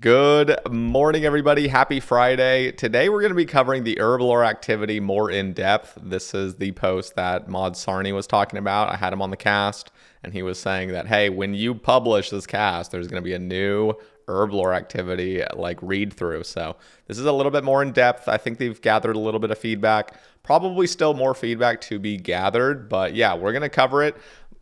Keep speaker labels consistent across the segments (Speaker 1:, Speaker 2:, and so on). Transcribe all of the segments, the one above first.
Speaker 1: Good morning, everybody. Happy Friday. Today, we're going to be covering the Herblore Activity more in depth. This is the post that Mod Sarni was talking about. I had him on the cast, and he was saying that, hey, when you publish this cast, there's going to be a new Herblore Activity like read through. So this is a little bit more in depth. I think they've gathered a little bit of feedback. Probably still more feedback to be gathered, but yeah, we're going to cover it.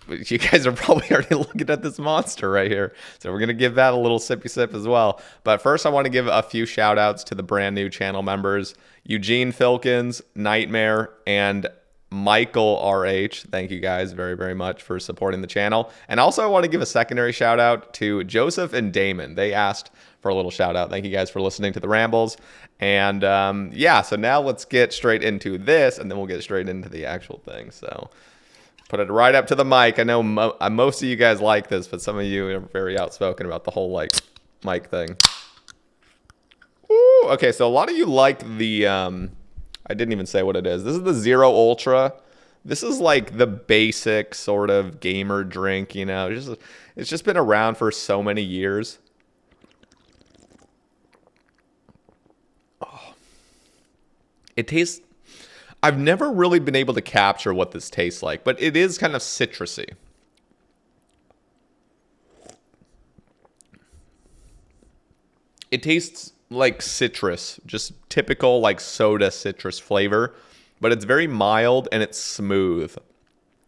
Speaker 1: You guys are probably already looking at this monster right here. So we're going to give that a little sippy sip as well. But first, I want to give a few shout outs to the brand new channel members, Eugene Filkins, Nightmare, and Michael RH. Thank you guys very, very much for supporting the channel. And also, I want to give a secondary shout out to Joseph and Damon. They asked for a little shout out. Thank you guys for listening to the Rambles. And yeah, so now let's get straight into this, and then we'll get straight into the actual thing. So put it right up to the mic. I know most of you guys like this, but some of you are very outspoken about the whole like mic thing. Ooh, okay, so a lot of you like the I didn't even say what it is. This is the Zero Ultra. This is like the basic sort of gamer drink, you know. It's just been around for so many years. Oh. It tastes, I've never really been able to capture what this tastes like, but it is kind of citrusy. It tastes like citrus, just typical like soda citrus flavor, but it's very mild and it's smooth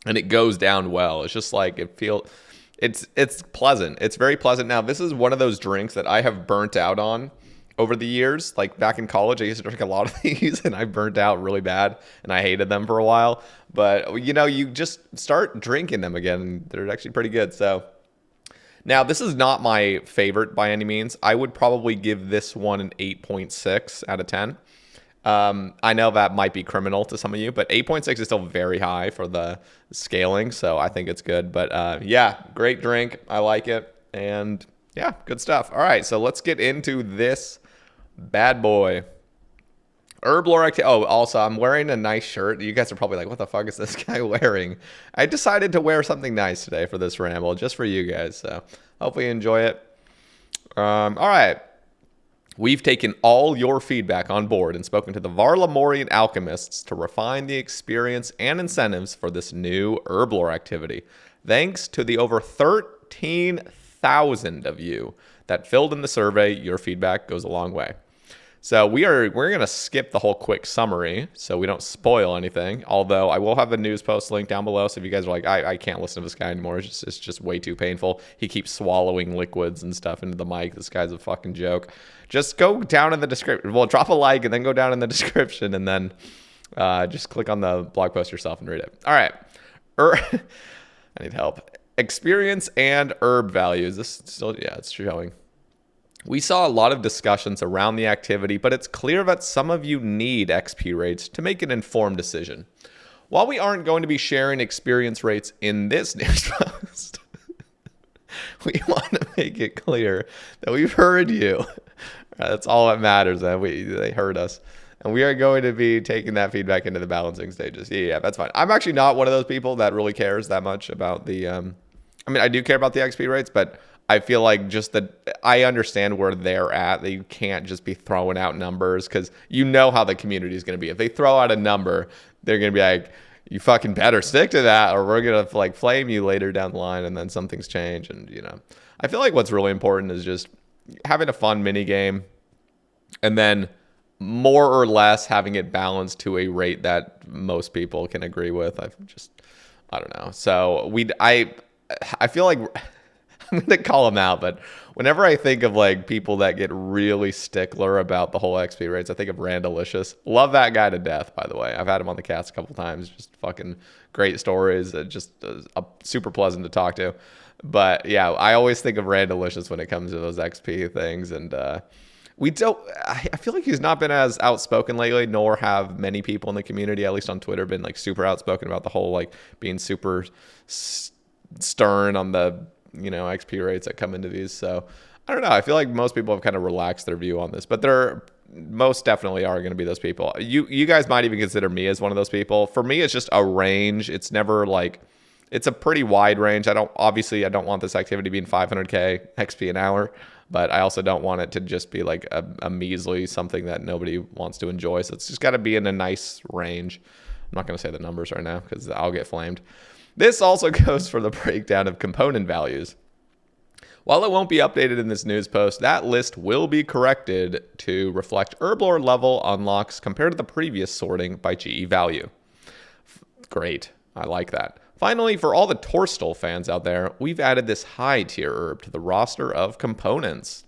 Speaker 1: and it goes down well. It's just like it's pleasant. It's very pleasant. Now, this is one of those drinks that I have burnt out on over the years. Like back in college, I used to drink a lot of these and I burnt out really bad and I hated them for a while. But, you know, you just start drinking them again and they're actually pretty good. So now this is not my favorite by any means. I would probably give this one an 8.6 out of 10. I know that might be criminal to some of you, but 8.6 is still very high for the scaling. So I think it's good. But yeah, great drink. I like it. And yeah, good stuff. All right, so let's get into this bad boy. Herblore Activity. Oh, also, I'm wearing a nice shirt. You guys are probably like, what the fuck is this guy wearing? I decided to wear something nice today for this ramble, just for you guys. So hopefully you enjoy it. All right. We've taken all your feedback on board and spoken to the Varlamorian alchemists to refine the experience and incentives for this new Herblore Activity. Thanks to the over 13,000 of you that filled in the survey, your feedback goes a long way. So we're going to skip the whole quick summary so we don't spoil anything. Although I will have a news post link down below. So if you guys are like, I can't listen to this guy anymore. It's just way too painful. He keeps swallowing liquids and stuff into the mic. This guy's a fucking joke. Just go down in the description. Well, drop a like and then go down in the description and then just click on the blog post yourself and read it. All right. I need help. Experience and herb values. This still, yeah, it's showing. We saw a lot of discussions around the activity, but it's clear that some of you need XP rates to make an informed decision. While we aren't going to be sharing experience rates in this news post, we want to make it clear that we've heard you. That's all that matters. They heard us. And we are going to be taking that feedback into the balancing stages. Yeah, that's fine. I'm actually not one of those people that really cares that much about the... I mean, I do care about the XP rates, but I feel like just that I understand where they're at. They can't just be throwing out numbers because you know how the community is going to be. If they throw out a number, they're going to be like, you fucking better stick to that or we're going to like flame you later down the line and then something's changed. And, you know, I feel like what's really important is just having a fun mini game and then more or less having it balanced to a rate that most people can agree with. I don't know. So I feel like... I'm going to call them out, but whenever I think of like people that get really stickler about the whole XP rates, I think of Randalicious. Love that guy to death, by the way. I've had him on the cast a couple times. Just fucking great stories. Just super pleasant to talk to. But yeah, I always think of Randalicious when it comes to those XP things. And I feel like he's not been as outspoken lately, nor have many people in the community, at least on Twitter, been like super outspoken about the whole like being super stern on the, you know, XP rates that come into these. So I don't know. I feel like most people have kind of relaxed their view on this, but there most definitely are going to be those people. You guys might even consider me as one of those people. For me, it's just a range. It's never like, it's a pretty wide range. I don't want this activity being 500k XP an hour. but I also don't want it to just be like a measly something that nobody wants to enjoy. So it's just got to be in a nice range. I'm not going to say the numbers right now because I'll get flamed. This also goes for the breakdown of component values. While it won't be updated in this news post, that list will be corrected to reflect Herblore level unlocks compared to the previous sorting by GE value. Great. I like that. Finally, for all the Torstal fans out there, we've added this high tier herb to the roster of components.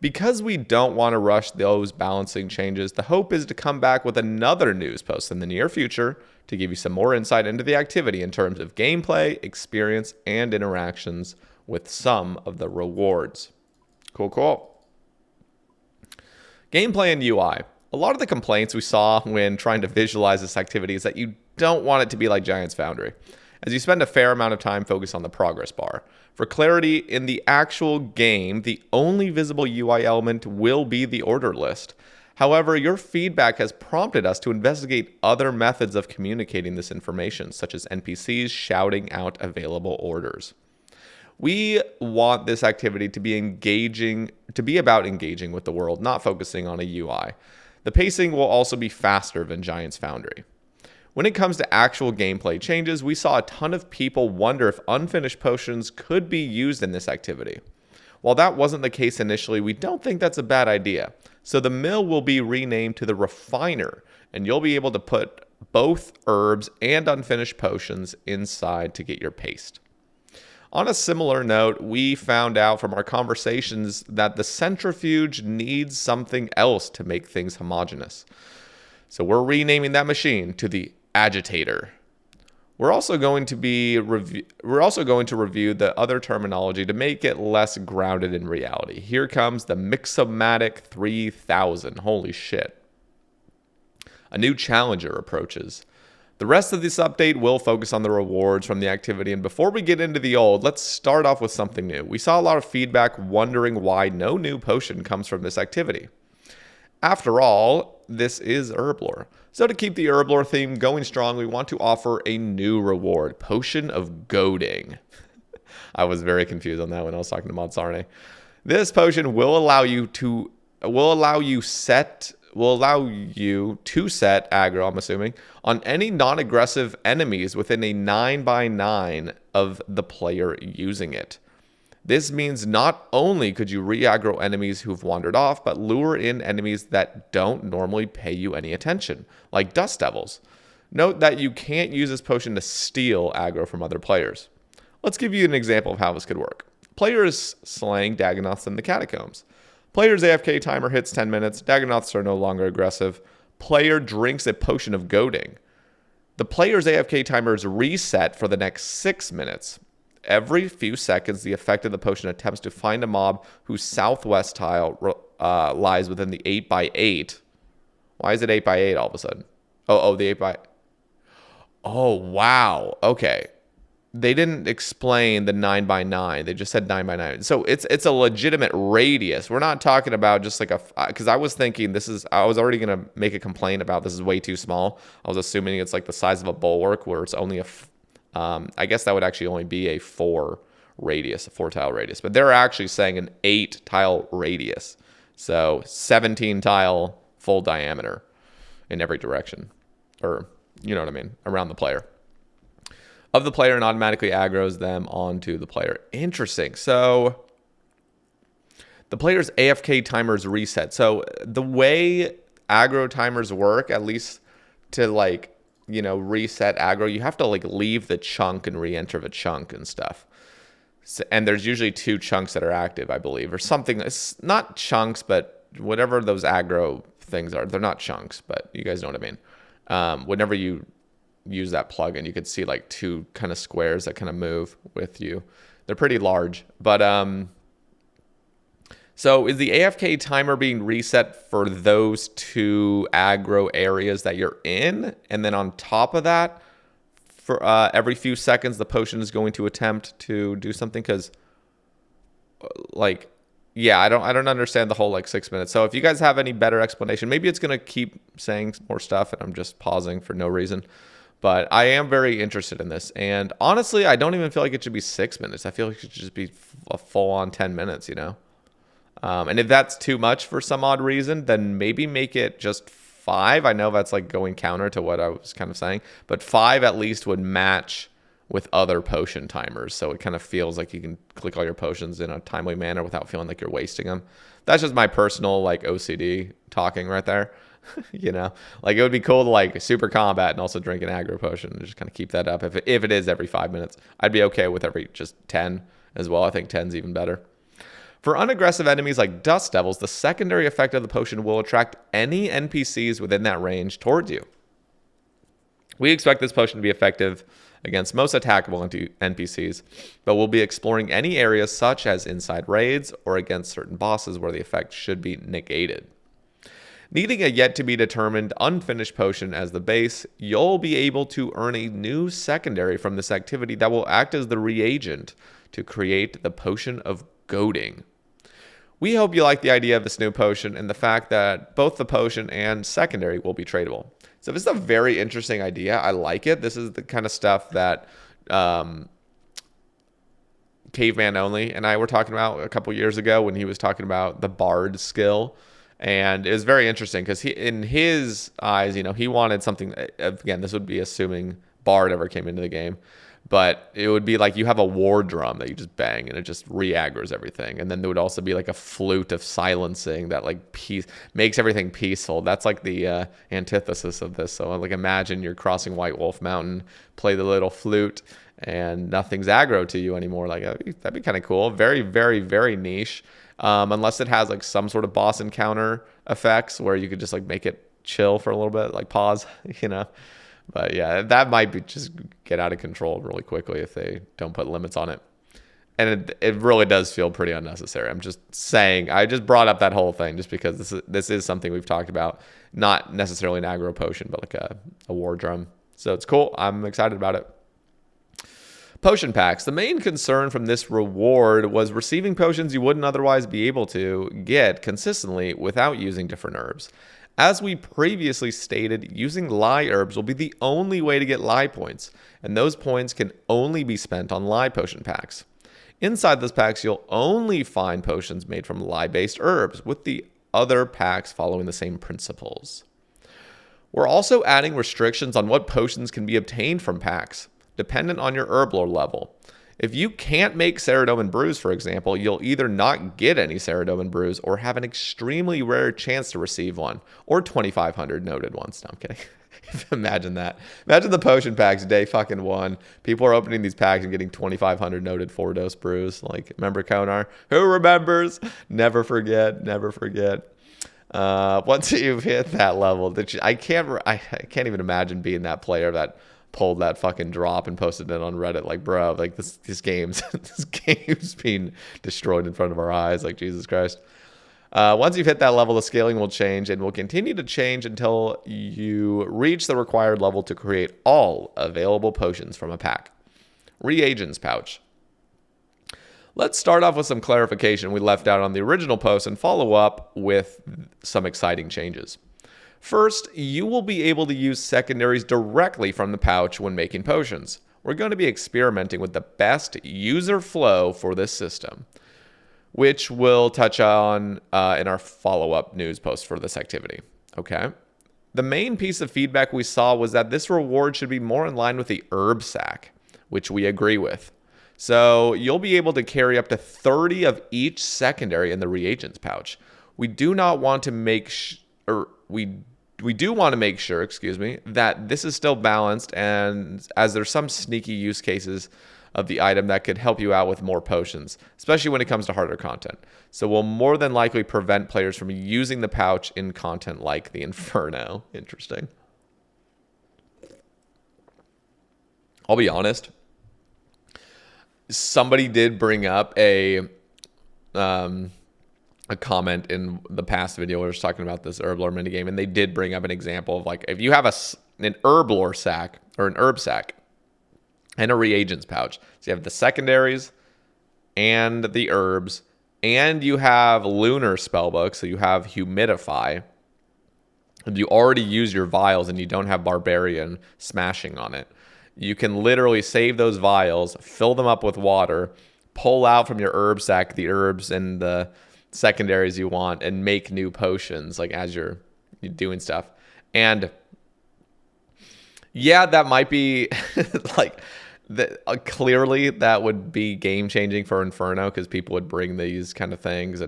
Speaker 1: Because we don't want to rush those balancing changes, the hope is to come back with another news post in the near future to give you some more insight into the activity in terms of gameplay, experience, and interactions with some of the rewards. Cool. Gameplay and UI. A lot of the complaints we saw when trying to visualize this activity is that you don't want it to be like Giant's Foundry, as you spend a fair amount of time focused on the progress bar. For clarity, in the actual game, the only visible UI element will be the order list. However, your feedback has prompted us to investigate other methods of communicating this information, such as NPCs shouting out available orders. We want this activity to be about engaging with the world, not focusing on a UI. The pacing will also be faster than Giant's Foundry. When it comes to actual gameplay changes, we saw a ton of people wonder if unfinished potions could be used in this activity. While that wasn't the case initially, we don't think that's a bad idea. So the mill will be renamed to the refiner, and you'll be able to put both herbs and unfinished potions inside to get your paste. On a similar note, we found out from our conversations that the centrifuge needs something else to make things homogeneous. So we're renaming that machine to the agitator. We're also going to review the other terminology to make it less grounded in reality. Here comes the Mixomatic 3000. Holy shit. A new challenger approaches. The rest of this update will focus on the rewards from the activity, and before we get into the old, let's start off with something new. We saw a lot of feedback wondering why no new potion comes from this activity. After all, this is Herblore. So to keep the Herblore theme going strong, we want to offer a new reward, Potion of Goading. I was very confused on that when I was talking to Mod Sarne. This potion will allow you to set aggro, I'm assuming, on any non-aggressive enemies within a 9x9 of the player using it. This means not only could you re-aggro enemies who've wandered off, but lure in enemies that don't normally pay you any attention, like Dust Devils. Note that you can't use this potion to steal aggro from other players. Let's give you an example of how this could work. Player is slaying Dagonoths in the catacombs. Player's AFK timer hits 10 minutes. Dagonoths are no longer aggressive. Player drinks a potion of goading. The player's AFK timer is reset for the next 6 minutes. Every few seconds, the effect of the potion attempts to find a mob whose southwest tile lies within the 8x8. Why is it 8x8 all of a sudden? The 8x... Oh, wow. Okay. They didn't explain the 9x9. They just said 9x9. So it's a legitimate radius. We're not talking about just like because I was thinking I was already going to make a complaint about this is way too small. I was assuming it's like the size of a bulwark where it's only I guess that would actually only be a 4 tile radius. But they're actually saying an 8 tile radius. So 17 tile full diameter in every direction. Or, you know what I mean, around the player. Of the player and automatically aggros them onto the player. Interesting. So the player's AFK timers reset. So the way aggro timers work, at least to reset aggro, you have to leave the chunk and re-enter the chunk and stuff. So, and there's usually 2 chunks that are active, I believe, or something. It's not chunks, but whatever those aggro things are, they're not chunks, but you guys know what I mean. Whenever you use that plugin, you could see 2 kind of squares that kind of move with you. They're pretty large, but so is the AFK timer being reset for those 2 aggro areas that you're in, and then on top of that, for every few seconds the potion is going to attempt to do something? Because yeah, I don't understand the whole 6 minutes. So if you guys have any better explanation, maybe it's gonna keep saying more stuff and I'm just pausing for no reason. But I am very interested in this. And honestly, I don't even feel like it should be 6 minutes. I feel like it should just be a full-on 10 minutes, you know? And if that's too much for some odd reason, then maybe make it just 5. I know that's like going counter to what I was kind of saying, but 5 at least would match with other potion timers. So it kind of feels like you can click all your potions in a timely manner without feeling like you're wasting them. That's just my personal like OCD talking right there. You know, like it would be cool to like super combat and also drink an aggro potion and just kind of keep that up. If it is every 5 minutes, I'd be okay with every just 10 as well. I think 10's even better. For unaggressive enemies like Dust Devils, the secondary effect of the potion will attract any NPCs within that range towards you. We expect this potion to be effective against most attackable NPCs, but we'll be exploring any areas such as inside raids or against certain bosses where the effect should be negated. Needing a yet-to-be-determined unfinished potion as the base, you'll be able to earn a new secondary from this activity that will act as the reagent to create the Potion of Goading. We hope you like the idea of this new potion and the fact that both the potion and secondary will be tradable. So this is a very interesting idea. I like it. This is the kind of stuff that Caveman Only and I were talking about a couple years ago when he was talking about the Bard skill. And it was very interesting because in his eyes, you know, he wanted something, again, this would be assuming Bard ever came into the game, but it would be like you have a war drum that you just bang and it just re-aggroes everything. And then there would also be like a flute of silencing that like makes everything peaceful. That's like the antithesis of this. So like imagine you're crossing White Wolf Mountain, play the little flute, and nothing's aggro to you anymore. Like that'd be kind of cool. Very, very, very niche. Unless it has like some sort of boss encounter effects where you could just like make it chill for a little bit, like pause, you know. But yeah, that might be just get out of control really quickly if they don't put limits on it. And it really does feel pretty unnecessary. I'm just saying, I just brought up that whole thing just because this is something we've talked about, not necessarily an aggro potion, but like a war drum. So it's cool. I'm excited about it. Potion packs. The main concern from this reward was receiving potions you wouldn't otherwise be able to get consistently without using different herbs. As we previously stated, using Lie herbs will be the only way to get Lie points, and those points can only be spent on Lie potion packs. Inside those packs, you'll only find potions made from Lie-based herbs, with the other packs following the same principles. We're also adding restrictions on what potions can be obtained from packs, dependent on your Herblore level. If you can't make Ceradomin Brews, for example, you'll either not get any Ceradomin Brews or have an extremely rare chance to receive one, or 2,500 noted ones. No, I'm kidding. Imagine that. Imagine the potion packs day fucking 1. People are opening these packs and getting 2,500 noted 4-dose brews. Like, remember Konar? Who remembers? Never forget. Never forget. Once you've hit that level, I can't even imagine being that player that pulled that fucking drop and posted it on Reddit. Like, bro, like this game's being destroyed in front of our eyes. Like, Jesus Christ. Once you've hit that level, the scaling will change and will continue to change until you reach the required level to create all available potions from a pack. Reagents pouch. Let's start off with some clarification we left out on the original post and follow up with some exciting changes. First, you will be able to use secondaries directly from the pouch when making potions. We're going to be experimenting with the best user flow for this system, which we'll touch on in our follow-up news post for this activity. Okay. The main piece of feedback we saw was that this reward should be more in line with the herb sack, which we agree with. So you'll be able to carry up to 30 of each secondary in the reagents pouch. We do not want to make we do want to make sure, that this is still balanced, and as there's some sneaky use cases of the item that could help you out with more potions, especially when it comes to harder content. So we'll more than likely prevent players from using the pouch in content like the Inferno. Interesting. I'll be honest. Somebody did bring up a comment in the past video where I was talking about this Herblore minigame, and they did bring up an example of like if you have an Herblore sack or an herb sack and a reagents pouch. So you have the secondaries and the herbs, and you have lunar spellbook, so you have humidify, and you already use your vials and you don't have barbarian smashing on it. You can literally save those vials, fill them up with water, pull out from your herb sack the herbs and the secondaries you want and make new potions like as you're doing stuff. And yeah, that might be like clearly that would be game changing for Inferno because people would bring these kind of things.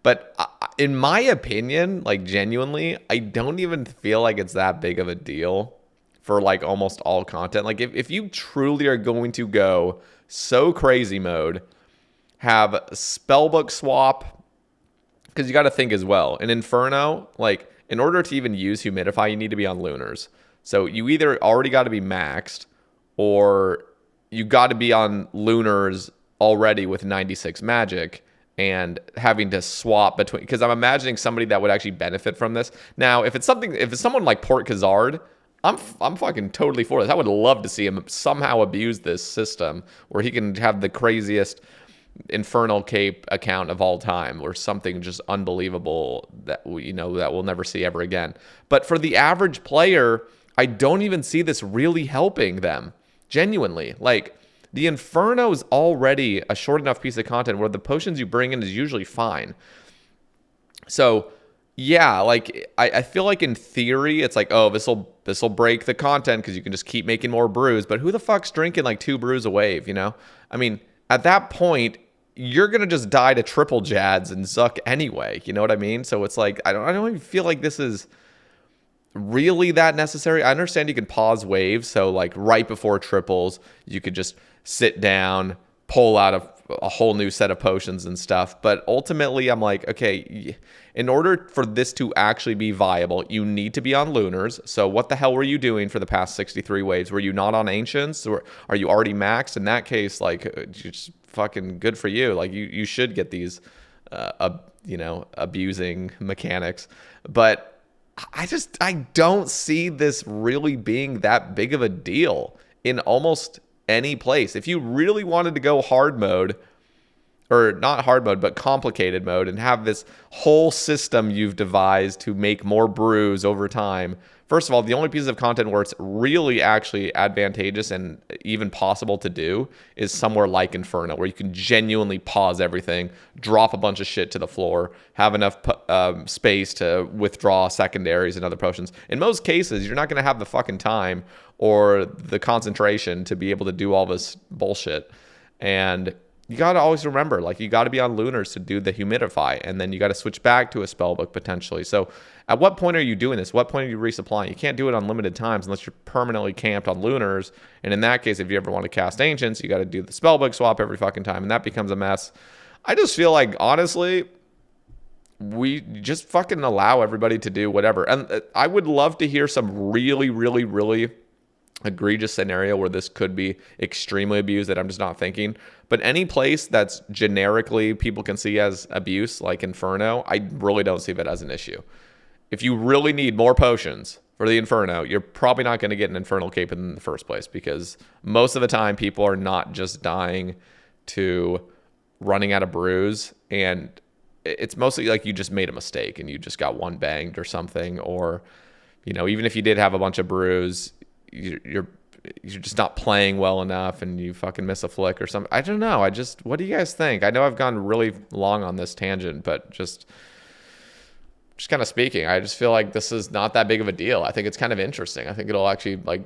Speaker 1: But in my opinion, like genuinely, I don't even feel like it's that big of a deal for like almost all content. Like if you truly are going to go so crazy mode, have spellbook swap, because you got to think as well. In Inferno, like in order to even use Humidify, you need to be on Lunars. So you either already got to be maxed or you got to be on Lunars already with 96 magic and having to swap between, because I'm imagining somebody that would actually benefit from this. Now, if it's someone like Port Khazard, I'm fucking totally for this. I would love to see him somehow abuse this system where he can have the craziest Infernal Cape account of all time or something just unbelievable that that we'll never see ever again. But for the average player, I don't even see this really helping them. Genuinely. Like, the Inferno is already a short enough piece of content where the potions you bring in is usually fine. So, yeah, like, I feel like in theory, it's like, oh, this'll break the content because you can just keep making more brews. But who the fuck's drinking like 2 brews a wave, I mean, at that point, you're going to just die to triple Jads and Zuck anyway. You know what I mean? So it's like, I don't even feel like this is really that necessary. I understand you can pause waves. So like right before triples, you could just sit down, pull out a whole new set of potions and stuff. But ultimately, I'm like, okay, in order for this to actually be viable, you need to be on Lunars. So what the hell were you doing for the past 63 waves? Were you not on Ancients? Or are you already maxed? In that case, like, just fucking good for you. Like, you should get these, abusing mechanics. But I don't see this really being that big of a deal in almost any place. If you really wanted to go hard mode, or not hard mode, but complicated mode, and have this whole system you've devised to make more brews over time. First of all, the only piece of content where it's really actually advantageous and even possible to do is somewhere like Inferno, where you can genuinely pause everything, drop a bunch of shit to the floor, have enough space to withdraw secondaries and other potions. In most cases, you're not going to have the fucking time or the concentration to be able to do all this bullshit. And you got to always remember, like, you got to be on Lunars to do the Humidify, and then you got to switch back to a spellbook potentially. So at what point are you doing this? What point are you resupplying? You can't do it on limited times unless you're permanently camped on Lunars. And in that case, if you ever want to cast Ancients, you got to do the spellbook swap every fucking time, and that becomes a mess. I just feel like, honestly, we just fucking allow everybody to do whatever. And I would love to hear some really, really, really egregious scenario where this could be extremely abused that I'm just not thinking. But any place that's generically people can see as abuse, like Inferno, I really don't see that as an issue. If you really need more potions for the Inferno, you're probably not going to get an Infernal Cape in the first place, because most of the time people are not just dying to running out of brews, and it's mostly like you just made a mistake and you just got one banged or something, or even if you did have a bunch of brews, you're just not playing well enough and you fucking miss a flick or something. I don't know. What do you guys think? I know I've gone really long on this tangent, but just kind of speaking, I just feel like this is not that big of a deal. I think it's kind of interesting. I think it'll actually like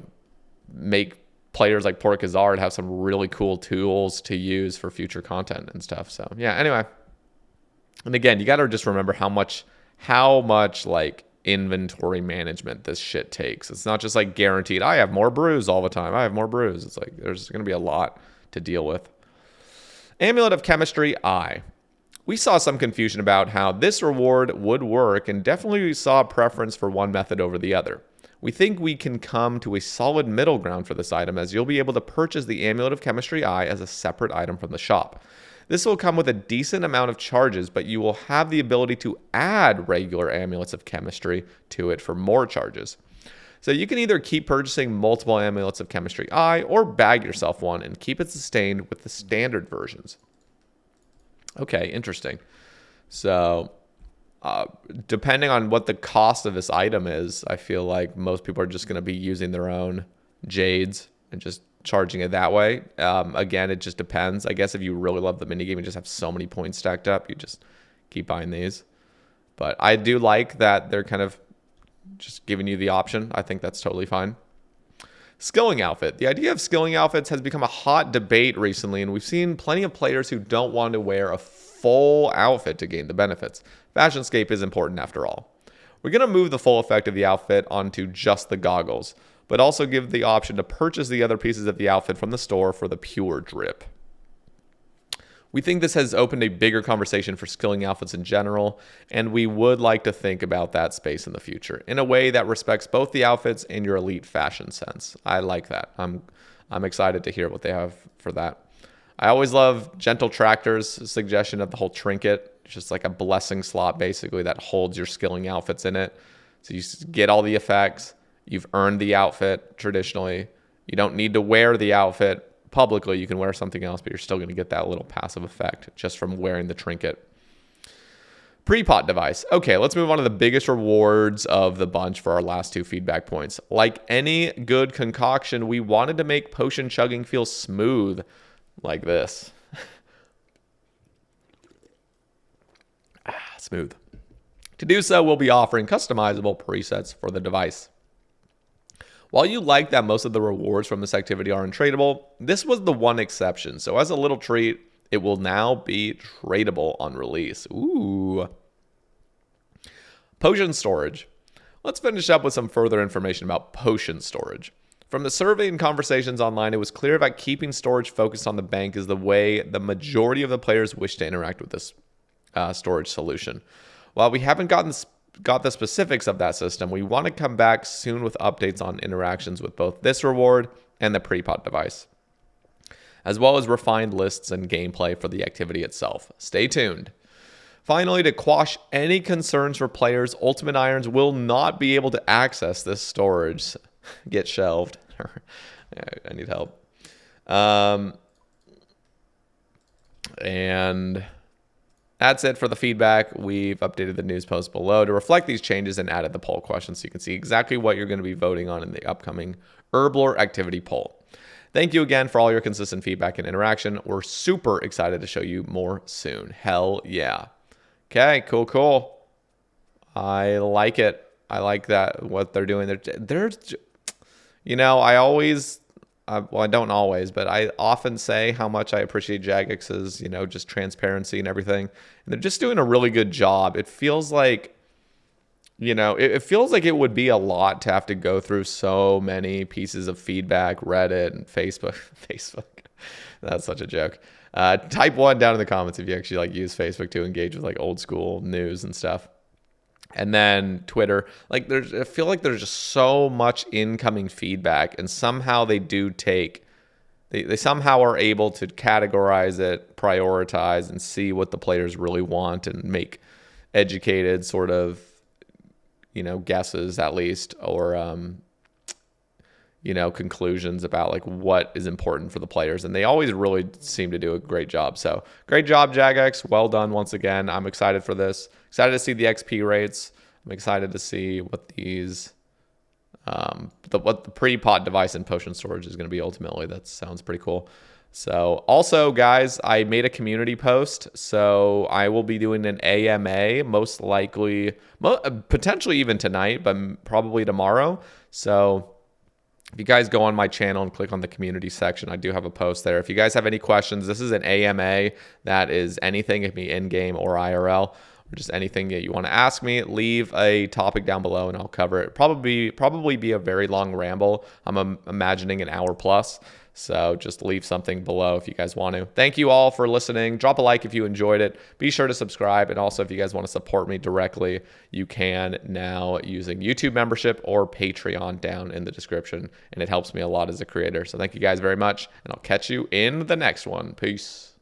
Speaker 1: make players like Port Khazard have some really cool tools to use for future content and stuff. So yeah, anyway. And again, you got to just remember how much like inventory management this shit takes. It's not just like guaranteed, I have more brews all the time. I have more brews. It's like there's going to be a lot to deal with. Amulet of Chemistry I. We saw some confusion about how this reward would work, and definitely we saw a preference for one method over the other. We think we can come to a solid middle ground for this item, as you'll be able to purchase the Amulet of Chemistry I as a separate item from the shop. This will come with a decent amount of charges, but you will have the ability to add regular Amulets of Chemistry to it for more charges. So you can either keep purchasing multiple Amulets of Chemistry I, or bag yourself one and keep it sustained with the standard versions. Okay, interesting. So depending on what the cost of this item is, I feel like most people are just going to be using their own Jades and just charging it that way. Again, it just depends. I guess if you really love the minigame and just have so many points stacked up, you just keep buying these. But I do like that they're kind of just giving you the option. I think that's totally fine. Skilling outfit. The idea of skilling outfits has become a hot debate recently, and we've seen plenty of players who don't want to wear a full outfit to gain the benefits. Fashionscape is important after all. We're going to move the full effect of the outfit onto just the goggles, but also give the option to purchase the other pieces of the outfit from the store for the pure drip. We think this has opened a bigger conversation for skilling outfits in general, and we would like to think about that space in the future in a way that respects both the outfits and your elite fashion sense. I like that. I'm excited to hear what they have for that. I always love Gentle Tractor's suggestion of the whole trinket. It's just like a blessing slot, basically, that holds your skilling outfits in it. So you get all the effects. You've earned the outfit traditionally. You don't need to wear the outfit publicly. You can wear something else, but you're still going to get that little passive effect just from wearing the trinket. Pre-pot device. Okay, let's move on to the biggest rewards of the bunch for our last two feedback points. Like any good concoction, we wanted to make potion chugging feel smooth like this. Smooth. To do so, we'll be offering customizable presets for the device. While you like that most of the rewards from this activity are untradeable, this was the one exception. So as a little treat, it will now be tradable on release. Ooh. Potion storage. Let's finish up with some further information about potion storage. From the survey and conversations online, it was clear that keeping storage focused on the bank is the way the majority of the players wish to interact with this storage solution. While we haven't got the specifics of that system, we want to come back soon with updates on interactions with both this reward and the pre-pot device, as well as refined lists and gameplay for the activity itself. Stay tuned. Finally, to quash any concerns for players, Ultimate Irons will not be able to access this storage. Get shelved. I need help. And that's it for the feedback. We've updated the news post below to reflect these changes and added the poll questions so you can see exactly what you're going to be voting on in the upcoming Herblore Activity poll. Thank you again for all your consistent feedback and interaction. We're super excited to show you more soon. Hell yeah. Okay, cool. I like it. I like that, what they're doing. They're you know, I don't always, but I often say how much I appreciate Jagex's, just transparency and everything. And they're just doing a really good job. It feels like, it feels like it would be a lot to have to go through so many pieces of feedback, Reddit and Facebook. That's such a joke. Type 1 down in the comments if you actually use Facebook to engage with old school news and stuff. And then Twitter, I feel like there's just so much incoming feedback, and somehow they somehow are able to categorize it, prioritize, and see what the players really want and make educated sort of, guesses at least, or, conclusions about what is important for the players. And they always really seem to do a great job. So great job, Jagex. Well done once again. I'm excited for this. Excited to see the XP rates. I'm excited to see what these, what the pre-pot device and potion storage is going to be ultimately. That sounds pretty cool. So also, guys, I made a community post. So I will be doing an AMA, most likely, potentially even tonight, but probably tomorrow. So if you guys go on my channel and click on the community section, I do have a post there. If you guys have any questions, this is an AMA. That is anything, it can be in-game or IRL, or just anything that you want to ask me. Leave a topic down below and I'll cover it. Probably be a very long ramble. I'm imagining an hour plus. So just leave something below if you guys want to. Thank you all for listening. Drop a like if you enjoyed it. Be sure to subscribe. And also, if you guys want to support me directly, you can now using YouTube membership or Patreon down in the description. And it helps me a lot as a creator. So thank you guys very much. And I'll catch you in the next one. Peace.